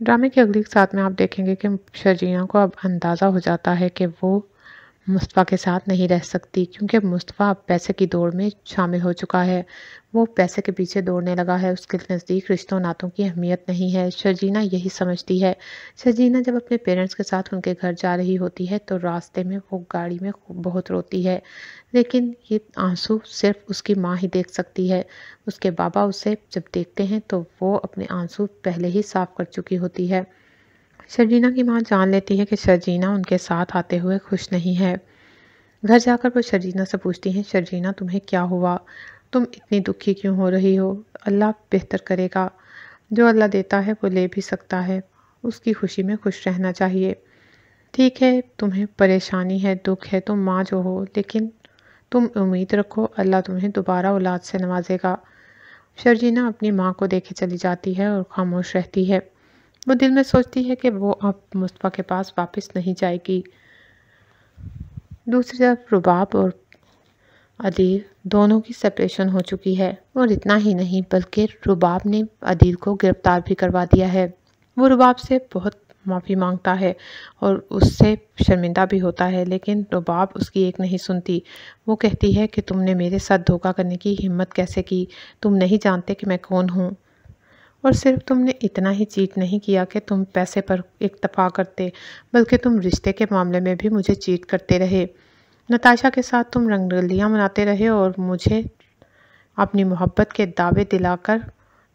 ड्रामे की अगली साथ में आप देखेंगे कि शर्जीना को अब अंदाज़ा हो जाता है कि वो मुस्तफ़ा के साथ नहीं रह सकती, क्योंकि मुस्तफ़ा अब पैसे की दौड़ में शामिल हो चुका है। वो पैसे के पीछे दौड़ने लगा है। उसके नज़दीक रिश्तों नातों की अहमियत नहीं है। शर्जीना यही समझती है। शर्जीना जब अपने पेरेंट्स के साथ उनके घर जा रही होती है तो रास्ते में वो गाड़ी में बहुत रोती है, लेकिन ये आंसू सिर्फ उसकी माँ ही देख सकती है। उसके बाबा उसे जब देखते हैं तो वो अपने आंसू पहले ही साफ कर चुकी होती है। शर्जीना की माँ जान लेती है कि शर्जीना उनके साथ आते हुए खुश नहीं है। घर जाकर वो शर्जीना से पूछती हैं, शर्जीना तुम्हें क्या हुआ? तुम इतनी दुखी क्यों हो रही हो? अल्लाह बेहतर करेगा। जो अल्लाह देता है वो ले भी सकता है। उसकी खुशी में खुश रहना चाहिए। ठीक है, तुम्हें परेशानी है, दुख है, तुम माँ जो हो, लेकिन तुम उम्मीद रखो, अल्लाह तुम्हें दोबारा औलाद से नवाजेगा। शर्जीना अपनी माँ को देखे चली जाती है और खामोश रहती है। वो दिल में सोचती है कि वो अब मुस्तफ़ा के पास वापस नहीं जाएगी। दूसरी तरफ रुबाब और अदील दोनों की सेपरेशन हो चुकी है, और इतना ही नहीं बल्कि रुबाब ने अदील को गिरफ्तार भी करवा दिया है। वो रुबाब से बहुत माफ़ी मांगता है और उससे शर्मिंदा भी होता है, लेकिन रुबाब उसकी एक नहीं सुनती। वो कहती है कि तुमने मेरे साथ धोखा करने की हिम्मत कैसे की? तुम नहीं जानते कि मैं कौन हूँ। और सिर्फ तुमने इतना ही चीट नहीं किया कि तुम पैसे पर इक्तफा करते, बल्कि तुम रिश्ते के मामले में भी मुझे चीट करते रहे। नताशा के साथ तुम रंगरलियां मनाते रहे और मुझे अपनी मोहब्बत के दावे दिलाकर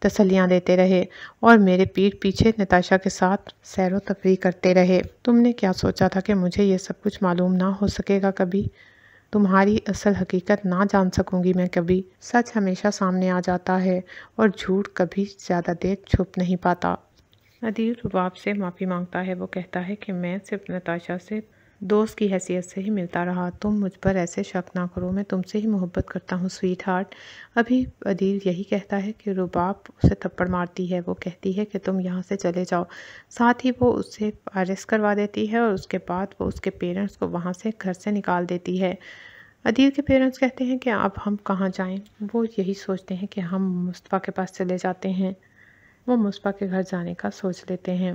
तसल्लियां देते रहे, और मेरे पीठ पीछे नताशा के साथ सैरो तफरीह करते रहे। तुमने क्या सोचा था कि मुझे ये सब कुछ मालूम ना हो सकेगा? कभी तुम्हारी असल हकीकत ना जान सकूंगी मैं कभी। सच हमेशा सामने आ जाता है और झूठ कभी ज़्यादा देर छुप नहीं पाता। अदील रुबाब से माफ़ी मांगता है। वो कहता है कि मैं सिर्फ नताशा से दोस्त की हैसियत से ही मिलता रहा। तुम मुझ पर ऐसे शक ना करो, मैं तुमसे ही मोहब्बत करता हूँ स्वीट हार्ट। अभी अदील यही कहता है कि रुबाब उसे थप्पड़ मारती है। वो कहती है कि तुम यहाँ से चले जाओ। साथ ही वो उससे अरेस्ट करवा देती है और उसके बाद वो उसके पेरेंट्स को वहाँ से घर से निकाल देती है। अदील के पेरेंट्स कहते हैं कि अब हम कहाँ जाएं। वो यही सोचते हैं कि हम मुस्तफ़ा के पास चले जाते हैं। वो मुस्तफ़ा के घर जाने का सोच लेते हैं।